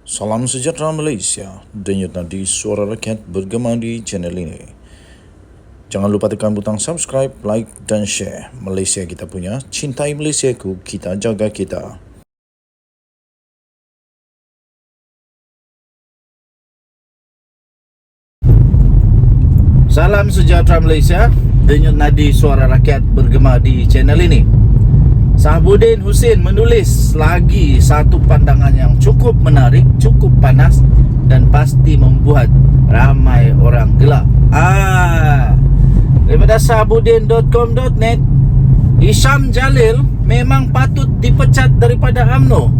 Salam sejahtera Malaysia, denyut nadi suara rakyat bergema di channel ini. Jangan lupa tekan butang subscribe, like dan share. Malaysia kita punya, cintai Malaysiaku, kita jaga kita. Salam sejahtera Malaysia, denyut nadi suara rakyat bergema di channel ini. Sahabuddin Hussein menulis lagi satu pandangan yang cukup menarik, cukup panas dan pasti membuat ramai orang gelak. Daripada sahabuddin.com.net, Hisham Jalil memang patut dipecat daripada UMNO.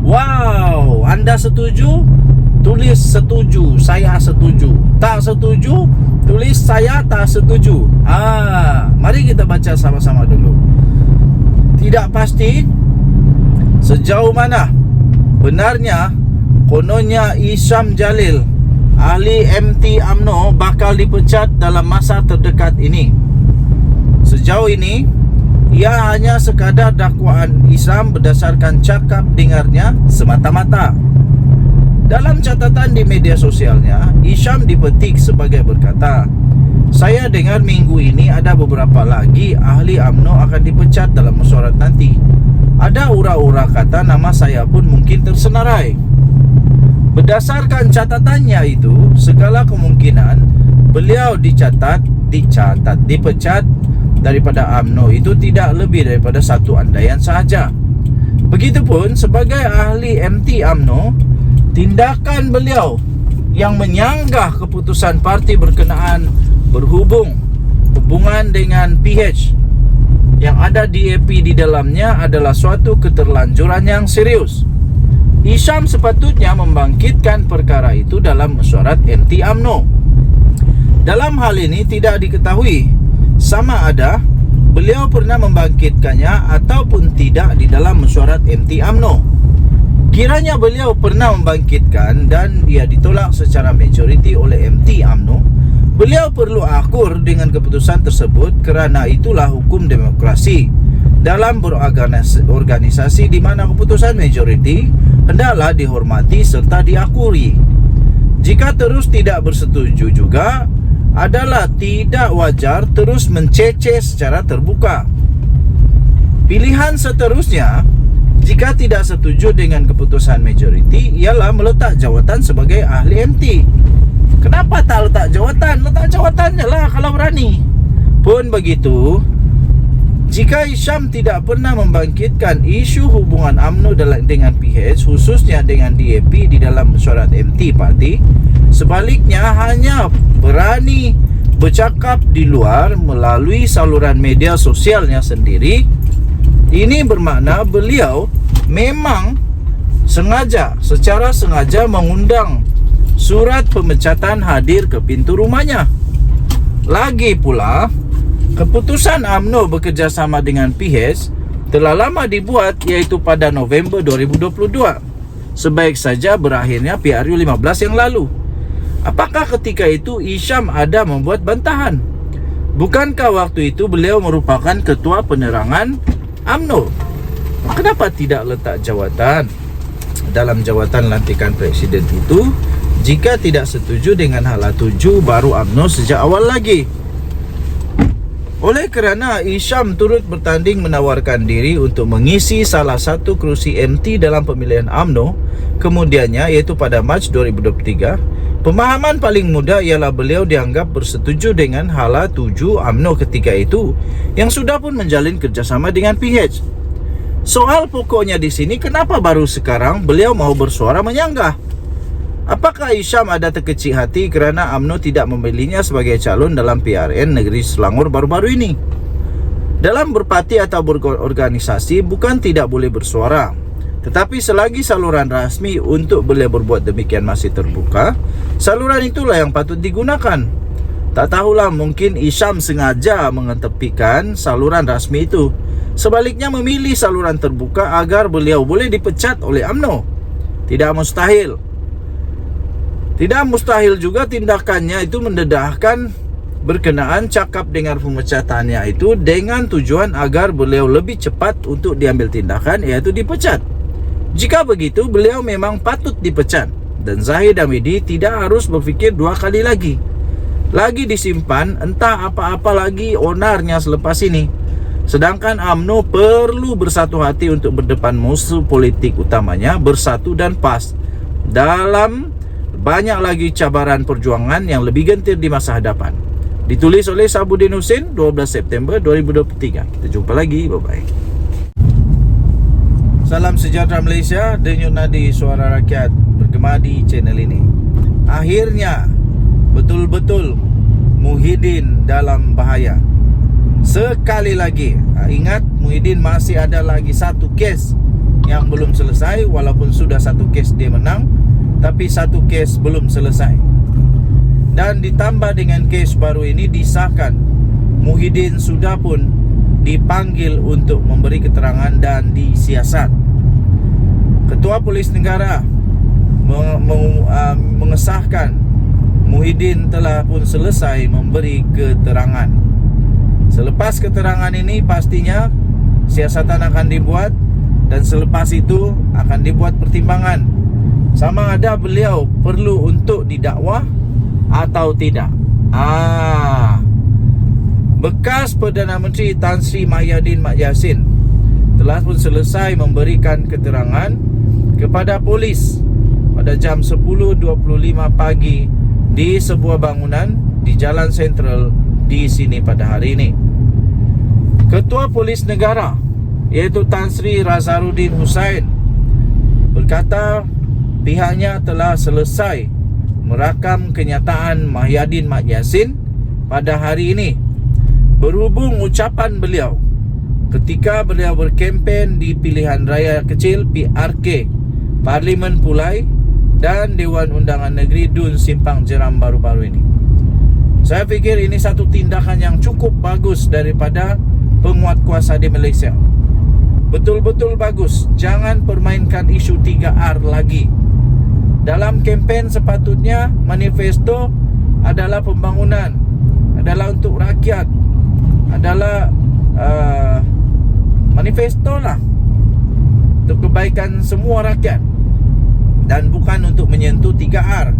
Wow, anda setuju? Tulis setuju, saya setuju. Tak setuju? Tulis saya tak setuju. Mari kita baca sama-sama dulu. Tidak pasti sejauh mana benarnya kononnya Hisham Jalil, ahli MT UMNO, bakal dipecat dalam masa terdekat ini. Sejauh ini ia hanya sekadar dakwaan Islam berdasarkan cakap dengarnya semata-mata. Dalam catatan di media sosialnya, Hisham dipetik sebagai berkata, "Saya dengar minggu ini ada beberapa lagi ahli UMNO akan dipecat dalam mesyuarat nanti. Ada ura-ura kata nama saya pun mungkin tersenarai." Berdasarkan catatannya itu, segala kemungkinan beliau dipecat daripada UMNO itu tidak lebih daripada satu andaian sahaja. Begitupun sebagai ahli MT UMNO, tindakan beliau yang menyanggah keputusan parti berkenaan hubungan dengan PH yang ada DAP di dalamnya adalah suatu keterlanjuran yang serius. Hisham sepatutnya membangkitkan perkara itu dalam mesyuarat MT UMNO. Dalam hal ini tidak diketahui sama ada beliau pernah membangkitkannya ataupun tidak di dalam mesyuarat MT UMNO. Kiranya beliau pernah membangkitkan dan dia ditolak secara majoriti oleh MT UMNO, beliau perlu akur dengan keputusan tersebut kerana itulah hukum demokrasi dalam berorganisasi di mana keputusan majoriti hendaklah dihormati serta diakuri. Jika terus tidak bersetuju juga adalah tidak wajar terus menceceh secara terbuka. Pilihan seterusnya jika tidak setuju dengan keputusan majoriti ialah meletak jawatan sebagai ahli MT. Kenapa tak letak jawatan? Letak jawatannya lah kalau berani. Pun begitu, jika Hisham tidak pernah membangkitkan isu hubungan UMNO dengan PH, khususnya dengan DAP di dalam mesyuarat MT parti, sebaliknya hanya berani bercakap di luar melalui saluran media sosialnya sendiri, ini bermakna beliau memang secara sengaja mengundang surat pemecatan hadir ke pintu rumahnya. Lagi pula, keputusan UMNO bekerjasama dengan PH telah lama dibuat, iaitu pada November 2022. Sebaik saja berakhirnya PRU 15 yang lalu. Apakah ketika itu Hisham ada membuat bantahan? Bukankah waktu itu beliau merupakan ketua penerangan UMNO? Kenapa tidak letak jawatan dalam jawatan lantikan presiden itu? Jika tidak setuju dengan hala tuju baru UMNO sejak awal lagi. Oleh kerana Hisham turut bertanding menawarkan diri untuk mengisi salah satu kerusi MT dalam pemilihan UMNO kemudiannya, iaitu pada Mac 2023, pemahaman paling mudah ialah beliau dianggap bersetuju dengan hala tuju UMNO ketika itu yang sudah pun menjalin kerjasama dengan PH. Soal pokoknya di sini, kenapa baru sekarang beliau mau bersuara menyanggah? Apakah Hisham ada terkecil hati kerana UMNO tidak memilihnya sebagai calon dalam PRN negeri Selangor baru-baru ini? Dalam berparti atau berorganisasi bukan tidak boleh bersuara, tetapi selagi saluran rasmi untuk beliau berbuat demikian masih terbuka, saluran itulah yang patut digunakan. Tak tahulah, mungkin Hisham sengaja mengetepikan saluran rasmi itu, sebaliknya memilih saluran terbuka agar beliau boleh dipecat oleh UMNO. Tidak mustahil. Tidak mustahil juga tindakannya itu mendedahkan berkenaan cakap dengar pemecatannya itu dengan tujuan agar beliau lebih cepat untuk diambil tindakan, iaitu dipecat. Jika begitu, beliau memang patut dipecat dan Zahid Hamidi tidak harus berfikir dua kali lagi disimpan entah apa-apa lagi onarnya selepas ini. Sedangkan UMNO perlu bersatu hati untuk berdepan musuh politik utamanya, bersatu dan pas dalam banyak lagi cabaran perjuangan yang lebih gentir di masa hadapan. Ditulis oleh Sabuddin Husin, 12 September 2023. Kita jumpa lagi, bye-bye. Salam sejahtera Malaysia, denyut nadi suara rakyat bergema di channel ini. Akhirnya betul-betul Muhyiddin dalam bahaya. Sekali lagi, ingat, Muhyiddin masih ada lagi satu kes yang belum selesai. Walaupun sudah satu kes dia menang, tapi satu kes belum selesai. Dan ditambah dengan kes baru ini disahkan, Muhyiddin sudah pun dipanggil untuk memberi keterangan dan disiasat. Ketua Polis Negara mengesahkan Muhyiddin telah pun selesai memberi keterangan. Selepas keterangan ini pastinya siasatan akan dibuat, dan selepas itu akan dibuat pertimbangan sama ada beliau perlu untuk didakwa atau tidak. Bekas Perdana Menteri Tan Sri Mahyadin Mat Yassin telah pun selesai memberikan keterangan kepada polis pada jam 10.25 pagi di sebuah bangunan di Jalan Sentral di sini pada hari ini. Ketua Polis Negara iaitu Tan Sri Razaruddin Hussain berkata pihaknya telah selesai merakam kenyataan Mahyadin Mat Yassin pada hari ini. Berhubung ucapan beliau ketika beliau berkempen di pilihan raya kecil PRK Parlimen Pulai dan Dewan Undangan Negeri Dun Simpang Jeram baru-baru ini, saya fikir ini satu tindakan yang cukup bagus daripada penguat kuasa di Malaysia. Betul-betul bagus. Jangan permainkan isu 3R lagi. Dalam kempen sepatutnya manifesto adalah pembangunan, adalah untuk rakyat, adalah manifesto lah untuk kebaikan semua rakyat, dan bukan untuk menyentuh 3R.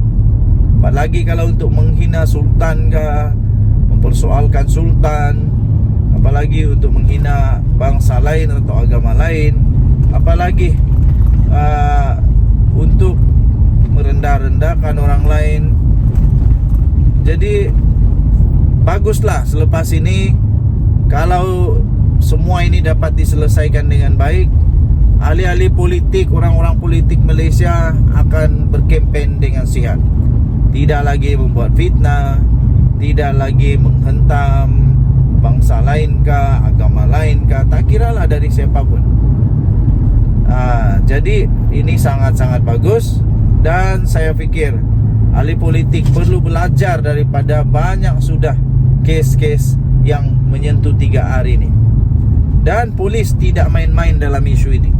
Apalagi kalau untuk menghina sultan ke, mempersoalkan sultan, apalagi untuk menghina bangsa lain atau agama lain, apalagi untuk merendah-rendahkan orang lain. Jadi baguslah selepas ini kalau semua ini dapat diselesaikan dengan baik. Ahli-ahli politik, orang-orang politik Malaysia akan berkempen dengan sihat. Tidak lagi membuat fitnah, tidak lagi menghentam bangsa lain kah, agama lain kah, tak kiralah dari siapapun. Jadi ini sangat-sangat bagus, dan saya fikir ahli politik perlu belajar daripada banyak sudah kes-kes yang menyentuh 3R ini. Dan polis tidak main-main dalam isu ini.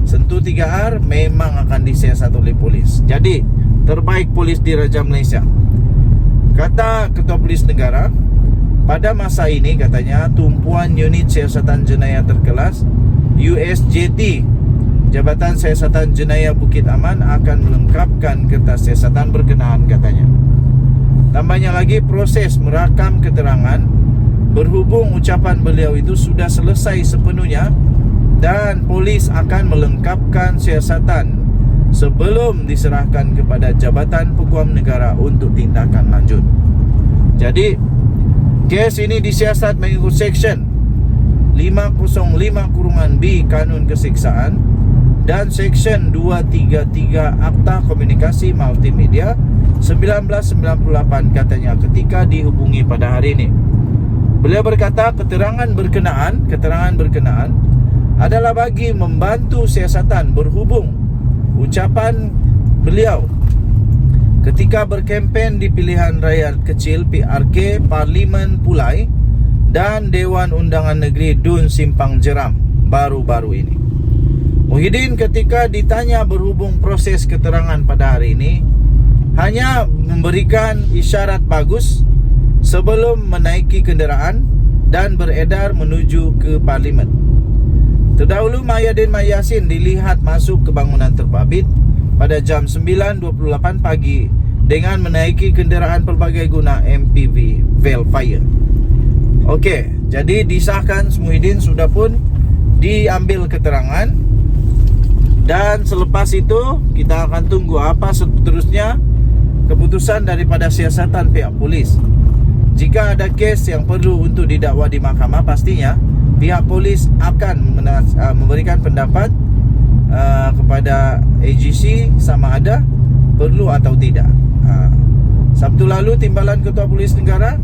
Sentuh 3R memang akan disiasat oleh polis. Jadi terbaik polis di Raja Malaysia. Kata Ketua Polis Negara, pada masa ini katanya tumpuan unit siasatan jenayah terkelas USJT, Jabatan Siasatan Jenayah Bukit Aman, akan melengkapkan kertas siasatan berkenaan katanya. Tambahnya lagi, proses merakam keterangan berhubung ucapan beliau itu sudah selesai sepenuhnya, dan polis akan melengkapkan siasatan sebelum diserahkan kepada Jabatan Peguam Negara untuk tindakan lanjut. Jadi kes ini disiasat mengikut Seksyen 505(b) Kanun Kesiksaan dan Seksyen 233 Akta Komunikasi Multimedia 1998 katanya ketika dihubungi pada hari ini. Beliau berkata keterangan berkenaan adalah bagi membantu siasatan berhubung ucapan beliau ketika berkempen di pilihan raya kecil PRK Parlimen Pulai dan Dewan Undangan Negeri Dun Simpang Jeram baru-baru ini. Muhyiddin ketika ditanya berhubung proses keterangan pada hari ini hanya memberikan isyarat bagus sebelum menaiki kenderaan dan beredar menuju ke Parlimen. Terdahulu Mahyadin Yasin dilihat masuk ke bangunan terbabit pada jam 9.28 pagi dengan menaiki kenderaan pelbagai guna MPV Velfire. Okey, jadi disahkan Muhyiddin sudah pun diambil keterangan, dan selepas itu kita akan tunggu apa seterusnya keputusan daripada siasatan pihak polis. Jika ada kes yang perlu untuk didakwa di mahkamah, pastinya pihak polis akan memberikan pendapat kepada AGC sama ada perlu atau tidak. Sabtu lalu Timbalan Ketua Polis Negara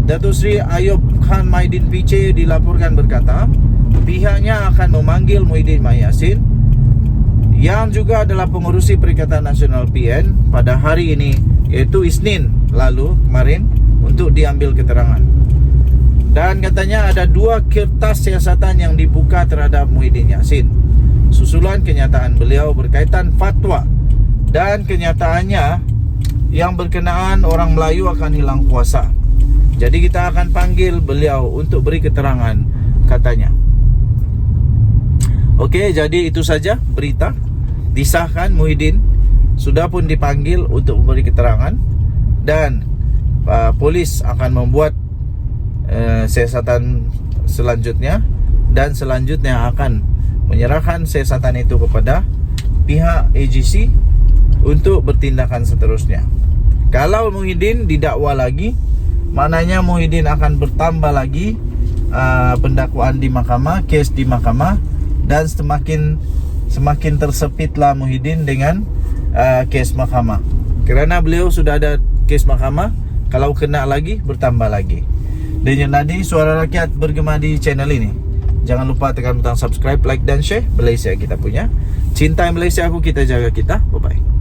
Datuk Seri Ayub Khan Maidin PC dilaporkan berkata pihaknya akan memanggil Muhyiddin Yasin yang juga adalah pengurusi Perikatan Nasional PN pada hari ini, iaitu Isnin lalu kemarin, untuk diambil keterangan. Dan katanya ada 2 kertas siasatan yang dibuka terhadap Muhyiddin Yasin susulan kenyataan beliau berkaitan fatwa, dan kenyataannya yang berkenaan orang Melayu akan hilang kuasa. Jadi kita akan panggil beliau untuk beri keterangan, katanya. Okey, jadi itu saja berita. Disahkan Muhyiddin sudah pun dipanggil untuk memberi keterangan, dan polis akan membuat siasatan selanjutnya, dan selanjutnya akan menyerahkan siasatan itu kepada pihak AGC untuk bertindakan seterusnya. Kalau Muhyiddin didakwa lagi, maknanya Muhyiddin akan bertambah lagi pendakwaan di mahkamah, kes di mahkamah, dan semakin tersepitlah Muhyiddin dengan kes mahkamah. Kerana beliau sudah ada kes mahkamah, kalau kena lagi bertambah lagi. Denyut nadi suara rakyat bergema di channel ini. Jangan lupa tekan butang subscribe, like dan share. Malaysia kita punya. Cintai Malaysia aku, kita jaga kita. Bye bye.